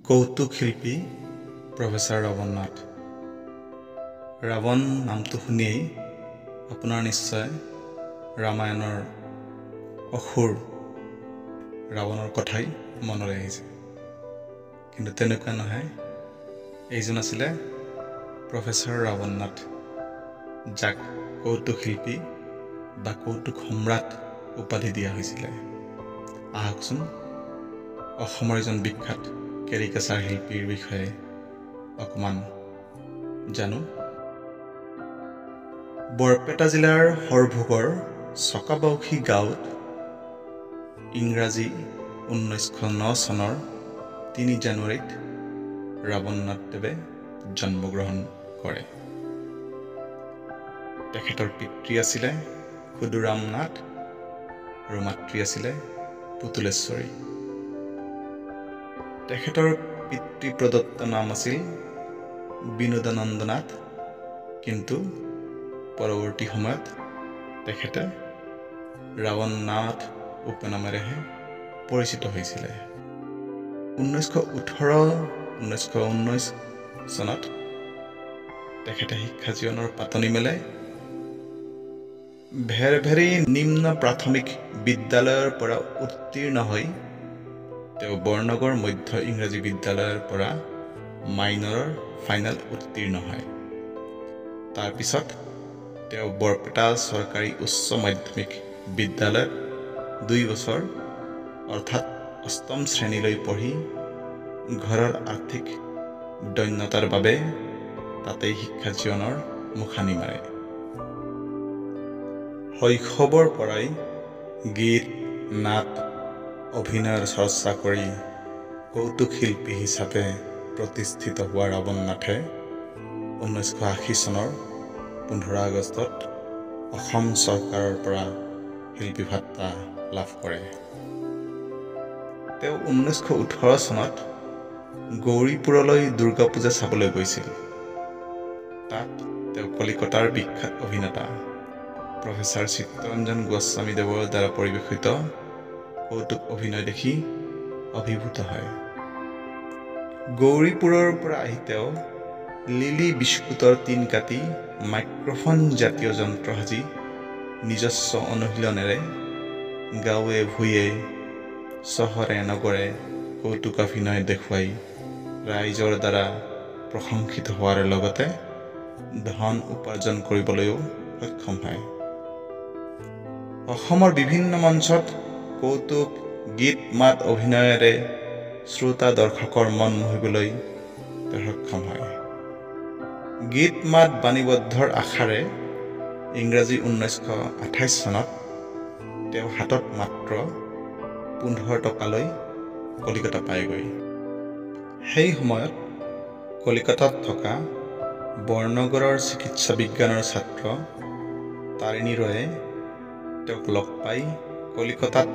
কৌতুক শিল্পী প্ৰফেচাৰ ৰাৱণ নাথ। ৰাৱণ নামটো শুনিয়েই আপোনাৰ নিশ্চয় ৰামায়ণৰ অসুৰ ৰাৱণৰ কথাই মনলৈ আহিছে, কিন্তু তেনেকুৱা নহয়। এইজন আছিলে প্ৰফেচাৰ ৰাৱণ নাথ, যাক কৌতুক শিল্পী বা কৌতুক সম্ৰাট উপাধি দিয়া হৈছিলে। আহকচোন অসমৰ এজন বিখ্যাত কেৰিকেচাৰ শিল্পীৰ বিষয়ে অকণমান জানো। বৰপেটা জিলাৰ সৰভোগৰ চকাবাউসী গাঁৱত ইংৰাজী 1909 চনৰ 3 জানুৱাৰীত ৰাৱণ নাথদেৱে জন্মগ্ৰহণ কৰে। তেখেতৰ পিতৃ আছিলে ক্ষুদুৰাম নাথ আৰু মাতৃ আছিলে পুতুলেশ্বৰী। তেখেতৰ পিতৃ প্ৰদত্ত নাম আছিল বিনোদানন্দ নাথ, কিন্তু পৰৱৰ্তী সময়ত তেখেতে ৰাৱণ নাথ উপনামেৰেহে পৰিচিত হৈছিলে। 1918-1919 চনত তেখেতে শিক্ষা জীৱনৰ পাতনি মেলে ভেৰভেৰী নিম্ন প্ৰাথমিক বিদ্যালয়ৰ পৰা উত্তীৰ্ণ হৈ তেওঁ বৰনগৰ মধ্য ইংৰাজী বিদ্যালয়ৰ পৰা মাইনৰৰ ফাইনেল উত্তীৰ্ণ হয়। তাৰপিছত তেওঁ বৰপেটা চৰকাৰী উচ্চ মাধ্যমিক বিদ্যালয়ত 2 বছৰ অৰ্থাৎ 8ম শ্ৰেণীলৈ পঢ়ি ঘৰৰ আৰ্থিক দৈন্যতাৰ বাবে তাতেই শিক্ষা জীৱনৰ মুখানি মাৰে। শৈশৱৰ পৰাই গীত, নাট, অভিনয়ৰ চৰ্চা কৰি কৌতুক শিল্পী হিচাপে প্ৰতিষ্ঠিত হোৱা ৰাৱণ নাথে 1980 চনৰ 15 আগষ্টত অসম চৰকাৰৰ পৰা শিল্পী ভাত্তা লাভ কৰে। তেওঁ 1918 চনত গৌৰীপুৰলৈ দুৰ্গা পূজা চাবলৈ গৈছিল। তাত তেওঁ কলিকতাৰ বিখ্যাত অভিনেতা প্ৰফেচাৰ চিত্তৰঞ্জন গোস্বামীদেৱৰ দ্বাৰা পৰিৱেশিত কৌতুক অভিনয় দেখি অভিভূত হয়। গৌৰীপুৰৰ পৰা আহি তেওঁ লিলি বিস্কুটৰ টিন কাটি মাইক্ৰফোন জাতীয় যন্ত্ৰ সাজি নিজস্ব অনুশীলনেৰে গাঁৱে ভূঞে চহৰে নগৰে কৌতুকাভিনয় দেখুৱাই ৰাইজৰ দ্বাৰা প্ৰশংসিত হোৱাৰ লগতে ধন উপাৰ্জন কৰিবলৈও সক্ষম হয়। অসমৰ বিভিন্ন মঞ্চত কৌতুক গীত মাত অভিনয়েৰে শ্ৰোতা দৰ্শকৰ মন মোহিবলৈ তেওঁ সক্ষম হয়। গীত মাত বাণীবদ্ধৰ আশাৰে ইংৰাজী 1928 চনত তেওঁ হাতত মাত্ৰ 15 টকালৈ কলিকতা পায়গৈ। সেই সময়ত কলিকতাত থকা বৰনগৰৰ চিকিৎসা বিজ্ঞানৰ ছাত্ৰ তাৰিণী ৰয়ে তেওঁক লগ পাই কলিকতাত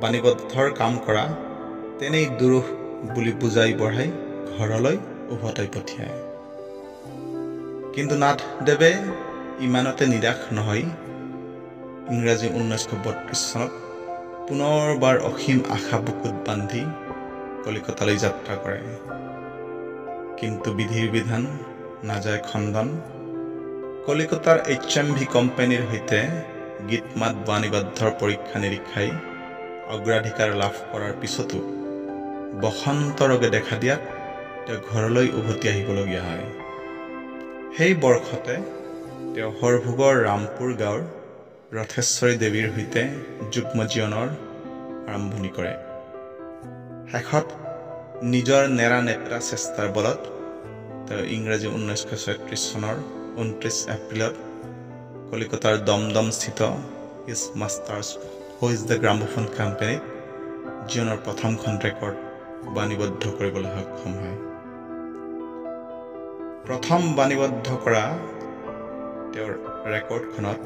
বাণীবদ্ধৰ কাম কৰা তেনেই দুৰুহ বুলি বুজাই বঢ়াই ঘৰলৈ উভতাই পঠিয়ায়। কিন্তু নাথদেৱে ইমানতে নিৰাশ নহৈ ইংৰাজী 1932 চনত পুনৰবাৰ অসীম আশা বুকুত বান্ধি কলিকতালৈ যাত্ৰা কৰে। কিন্তু বিধিৰ বিধান নাযায় খণ্ডন। কলিকতাৰ HMV কোম্পানীৰ সৈতে গীত মাত বাণীবদ্ধৰ পৰীক্ষা নিৰীক্ষাই অগ্ৰাধিকাৰ লাভ কৰাৰ পিছতো বসন্ত ৰোগে দেখা দিয়াত তেওঁ ঘৰলৈ উভতি আহিবলগীয়া হয়। সেই বৰ্ষতে তেওঁ সৰভোগৰ ৰামপুৰ গাঁৱৰ ৰথেশ্বৰী দেৱীৰ সৈতে যুগ্ম জীৱনৰ আৰম্ভণি কৰে। শেষত নিজৰ নেৰা নেপেৰা চেষ্টাৰ বলত তেওঁ ইংৰাজী 1936 চনৰ 29 এপ্ৰিলত কলিকতাৰ দমদমস্থিত His Master's Voice the gramophone কোম্পানীত জীৱনৰ প্ৰথমখন ৰেকৰ্ড বাণীবদ্ধ কৰিবলৈ সক্ষম হয়। প্ৰথম বাণীবদ্ধ কৰা তেওঁৰ ৰেকৰ্ডখনত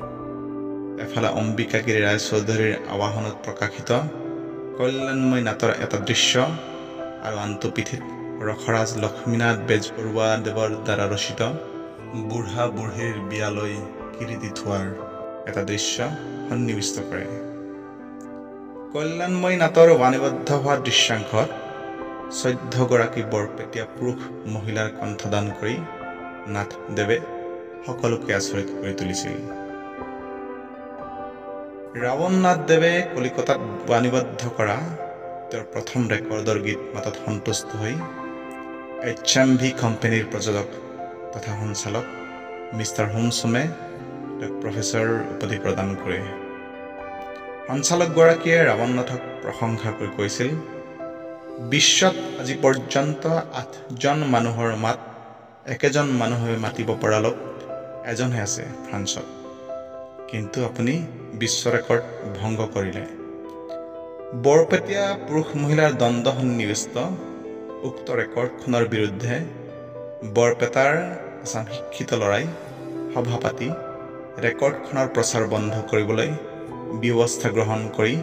এফালে অম্বিকাগিৰি ৰায়চৌধুৰীৰ আৱাহনত প্ৰকাশিত কল্যাণময় নাটৰ এটা দৃশ্য আৰু আনটো পিঠিত ৰসৰাজ লক্ষ্মীনাথ বেজবৰুৱাদেৱৰ দ্বাৰা ৰচিত বুঢ়া বুঢ়ীৰ বিয়ালৈ কিৰিটি থোৱাৰ এটা দৃশ্য সন্নিৱিষ্ট কৰে। কল্যাণময় নাটৰ বাণীবদ্ধ হোৱা দৃশ্যাংশত 14গৰাকী বৰপেটীয়া পুৰুষ মহিলাৰ কণ্ঠদান কৰি নাথদেৱে সকলোকে আচৰিত কৰি তুলিছিল। ৰাৱণ নাথদেৱে কলিকতাত বাণীবদ্ধ কৰা তেওঁৰ প্ৰথম ৰেকৰ্ডৰ গীত মাতত সন্তুষ্ট হৈ HMV কোম্পানীৰ প্ৰযোজক তথা সঞ্চালক মিষ্টাৰ হোমছমে তেওঁক প্ৰফেচৰ উপাধি প্ৰদান কৰে। সঞ্চালকগৰাকীয়ে ৰাৱণ নাথক প্ৰশংসা কৰি কৈছিল, বিশ্বত আজি পৰ্যন্ত 8জন মানুহৰ মাত একেজন মানুহে মাতিব পৰা লোক এজনহে আছে, ফ্ৰান্সত। কিন্তু আপুনি বিশ্ব ৰেকৰ্ড ভংগ কৰিলে। বৰপেটীয়া পুৰুষ মহিলাৰ দ্বন্দ্ব সন্নিৱিষ্ট উক্ত ৰেকৰ্ডখনৰ বিৰুদ্ধে বৰপেটাৰ এচাম শিক্ষিত ল'ৰাই সভা পাতি ৰেকৰ্ডখনৰ প্ৰচাৰ বন্ধ কৰিবলৈ ব্যৱস্থা গ্ৰহণ কৰি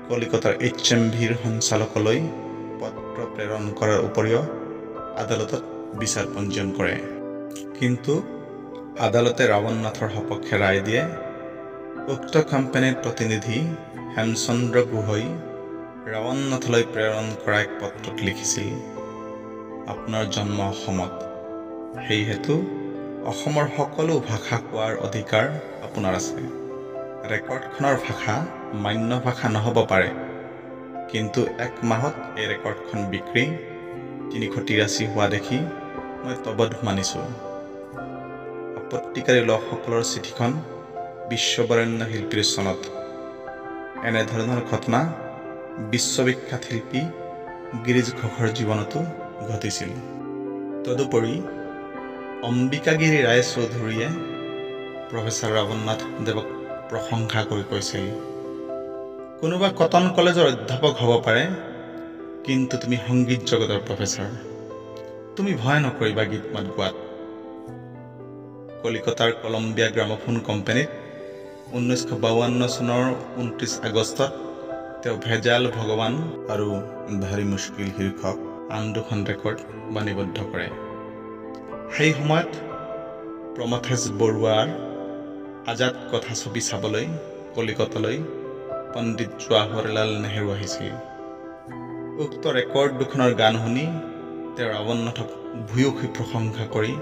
কলিকতাৰ HMVৰ সঞ্চালকলৈ পত্ৰ প্ৰেৰণ কৰাৰ উপৰিও আদালতত বিচাৰ পঞ্জীয়ন কৰে। কিন্তু আদালতে ৰাৱণ নাথৰ সপক্ষে ৰায় দিয়ে। উক্ত কোম্পানীৰ প্ৰতিনিধি হেমচন্দ্ৰ গুহই ৰাৱণ নাথলৈ প্ৰেৰণ কৰা এক পত্ৰত লিখিছিল, আপোনাৰ জন্ম অসমত, সেইহেতু অসমৰ সকলো ভাষা কোৱাৰ অধিকাৰ আপোনাৰ আছে। ৰেকৰ্ডখনৰ ভাষা মান্য ভাষা নহ'ব পাৰে, কিন্তু 1 মাহত এই ৰেকৰ্ডখন বিক্ৰী 383 হোৱা দেখি মই তবধ মানিছোঁ। আপত্তিকাৰী লোকসকলৰ চিঠিখন বিশ্ববৰেণ্য শিল্পীৰ চনত। এনেধৰণৰ ঘটনা বিশ্ববিখ্যাত শিল্পী গিৰিজ ঘোষৰ জীৱনতো ঘটিছিল। তদুপৰি অম্বিকাগিৰি ৰায় চৌধুৰীয়ে প্ৰফেচৰ ৰাৱণ নাথদেৱক প্ৰশংসা কৰি কৈছিল, কোনোবা কটন কলেজৰ অধ্যাপক হ'ব পাৰে, কিন্তু তুমি সংগীত জগতৰ প্ৰফেচৰ। তুমি ভয় নকৰিবা গীত মাত গোৱাত। কলিকতাৰ কলম্বিয়া গ্ৰামোফোন কোম্পানীত 1952 চনৰ 29 আগষ্টত তেওঁ ভেজাল ভগৱান আৰু ভাৰী মুস্কিল শীৰ্ষক আন 2খন ৰেকৰ্ড বাণীবদ্ধ কৰে। সেই সময়ত প্ৰমথেশ বৰুৱাৰ আজাদ কথা ছবি চাবলৈ কলিকতালৈ পণ্ডিত জৱাহৰলাল নেহৰু আহিছিল। উক্ত ৰেকৰ্ড 2খনৰ গান শুনি তেওঁ ৰাৱণ নাথক ভূয়সী প্ৰশংসা কৰি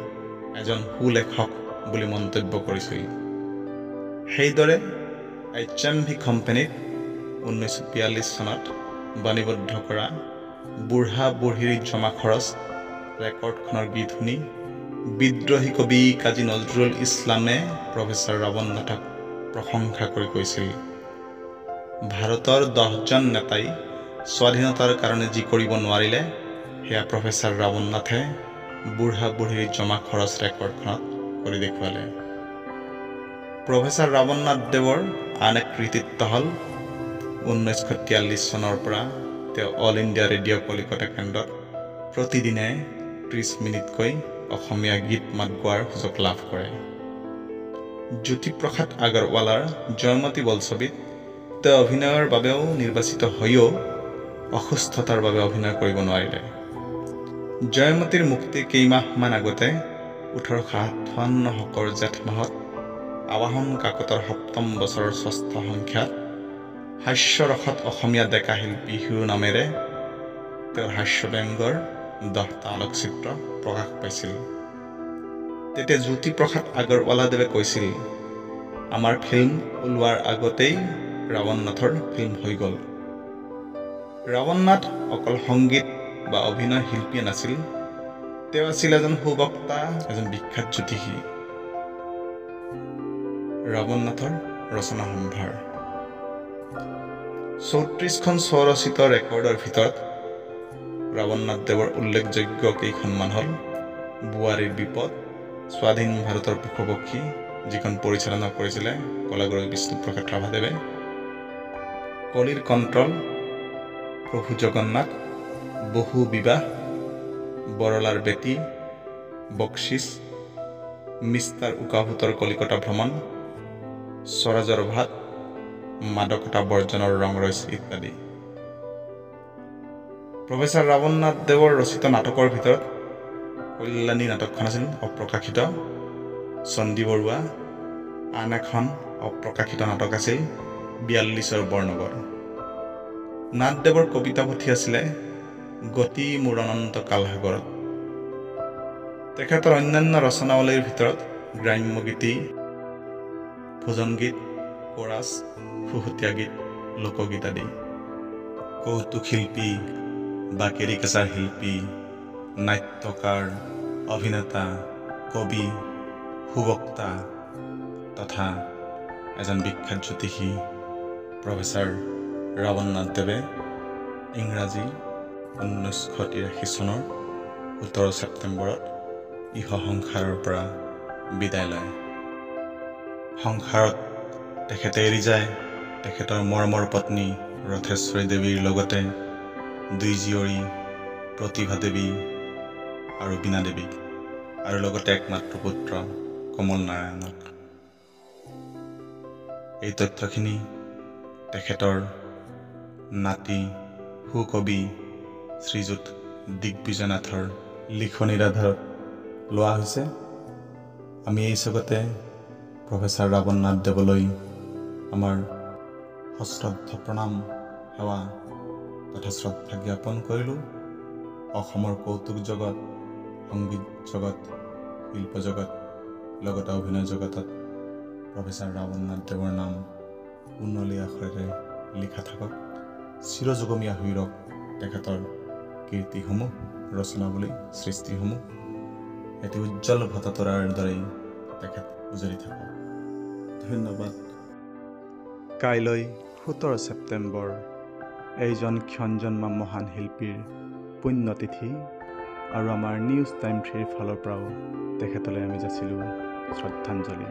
এজন সুলেখক বুলি মন্তব্য কৰিছিল। সেইদৰে HMV কোম্পানীত 1942 চনত বাণীবদ্ধ কৰা বুঢ়া বুঢ়ীৰ জমা খৰচ ৰেকৰ্ডখনৰ গীত শুনি বিদ্ৰোহী কবি কাজী নজৰুল ইছলামে প্ৰফেচৰ ৰাৱণ নাথক প্ৰশংসা কৰি কৈছিল, ভাৰতৰ 10জন নেতাই স্বাধীনতাৰ কাৰণে যি কৰিব নোৱাৰিলে সেয়া প্ৰফেচৰ ৰাৱণ নাথে বুঢ়া বুঢ়ীৰ জমা খৰচ ৰেকৰ্ডখনত কৰি দেখুৱালে। প্ৰফেচৰ ৰাৱণ নাথদেৱৰ আন এক কৃতিত্ব হ'ল 1943 চনৰ পৰা তেওঁ অল ইণ্ডিয়া ৰেডিঅ' কলিকতা কেন্দ্ৰত প্ৰতিদিনে 30 মিনিটকৈ অসমীয়া গীত মাত গোৱাৰ সুযোগ লাভ কৰে। জ্যোতিপ্ৰসাদ আগৰৱালাৰ জয়মতী বোলছবিত তেওঁ অভিনয়ৰ বাবেও নিৰ্বাচিত হৈও অসুস্থতাৰ বাবে অভিনয় কৰিব নোৱাৰিলে। জয়মতীৰ মুক্তিৰ কেইমাহমান আগতে 1858 শকৰ জেঠ মাহত আৱাহন কাকতৰ 7ম বছৰৰ 6ষ্ঠ সংখ্যাত হাস্যৰসত অসমীয়া ডেকা শিল্পী শিৰোনামেৰে তেওঁৰ হাস্যব্যংগৰ 10টা আলোকচিত্ৰ প্ৰকাশ পাইছিল। তেতিয়া জ্যোতিপ্ৰসাদ আগৰৱালাদেৱে কৈছিল, আমাৰ ফিল্ম ওলোৱাৰ আগতেই ৰাৱণ নাথৰ ফিল্ম হৈ গ'ল। ৰাৱণ নাথ অকল সংগীত বা অভিনয় শিল্পী নাছিল, তেওঁ আছিল এজন সুবক্তা, এজন বিখ্যাত জ্যোতিষী। ৰাৱণ নাথৰ ৰচনা সম্ভাৰ। 34খন স্বৰচিত ৰেকৰ্ডৰ ভিতৰত ৰাৱণ নাথদেৱৰ উল্লেখযোগ্য কেইখনমান হ'ল বোৱাৰীৰ বিপদ, স্বাধীন ভাৰতৰ পশুপক্ষী, যিখন পৰিচালনা কৰিছিলে কলাগুৰু বিষ্ণুপ্ৰসাদ ৰাভাদেৱে, কলিৰ কণ্ট্ৰল, প্ৰভু জগন্নাথ, বহু বিবাহ, বৰলাৰ বেটী, বকচিচ, মিষ্টাৰ উকাভূতৰ কলিকতা ভ্ৰমণ, স্বৰাজৰ ভাত, মাদকতা বৰ্জনৰ ৰংৰইচ ইত্যাদি। প্ৰফেচৰ ৰাৱণ নাথদেৱৰ ৰচিত নাটকৰ ভিতৰত কল্যাণী নাটকখন আছিল অপ্ৰকাশিত। চণ্ডী বৰুৱা আন এখন অপ্ৰকাশিত নাটক আছিল 42ৰ বৰনগৰ। নাথদেৱৰ কবিতা পুথি আছিলে গতি মোৰ অনন্ত কালসাগৰত। তেখেতৰ অন্যান্য ৰচনাৱলীৰ ভিতৰত গ্ৰাম্য গীতি, ভোজন গীত, কোৰাছ, খুহুতীয়া গীত, লোকগীত আদি। কৌতুক শিল্পী বা কেৰিকেচাৰ শিল্পী, নাট্যকাৰ, অভিনেতা, কবি, সুবক্তা তথা এজন বিখ্যাত জ্যোতিষী প্ৰফেচাৰ ৰাৱণনাথ দেৱে ইংৰাজী 1983 চনৰ 17 ছেপ্টেম্বৰত ইহ সংসাৰৰ পৰা বিদায় লয়। সংসাৰত তেখেতে এৰি যায় তেখেতৰ মৰমৰ পত্নী ৰথেশ্বৰী দেৱীৰ লগতে দুই জীয়ৰী প্ৰতিভা দেৱী আৰু বীণা দেৱীক, আৰু লগতে একমাত্ৰ পুত্ৰ কমল নাৰায়ণক। এই তথ্যখিনি তেখেতৰ নাতি সুকবি শ্ৰীযুত দিগ্বিজয়নাথৰ লিখনিৰ আধাৰত লোৱা হৈছে। আমি এই জগতে প্ৰফেচাৰ ৰাৱণনাথ দেৱলৈ আমাৰ সশ্ৰদ্ধ প্ৰণাম সেৱা তথা শ্ৰদ্ধা জ্ঞাপন কৰিলোঁ। অসমৰ কৌতুক জগত, সংগীত জগত, শিল্প জগত, লগতে অভিনয় জগতত প্ৰফেচাৰ ৰাৱণনাথ দেৱৰ নাম উন্নলি আখৰেৰে লিখা থাকক। চিৰযুগমীয়া হৈ ৰওক তেখেতৰ কীৰ্তিসমূহ, ৰচনাৱলী, সৃষ্টিসমূহ। এটি উজ্জ্বল ভটাতৰাৰ দৰেই তেখেত উজলি থাকক। ধন্যবাদ। কাইলৈ 17 ছেপ্টেম্বৰ এইজন ক্ষণজন্মা মহান শিল্পীৰ পুণ্যতিথি, আৰু আমাৰ নিউজ টাইম 3 ফালৰ পৰাও তেখেতলৈ আমি যাচিলোঁ শ্ৰদ্ধাঞ্জলি।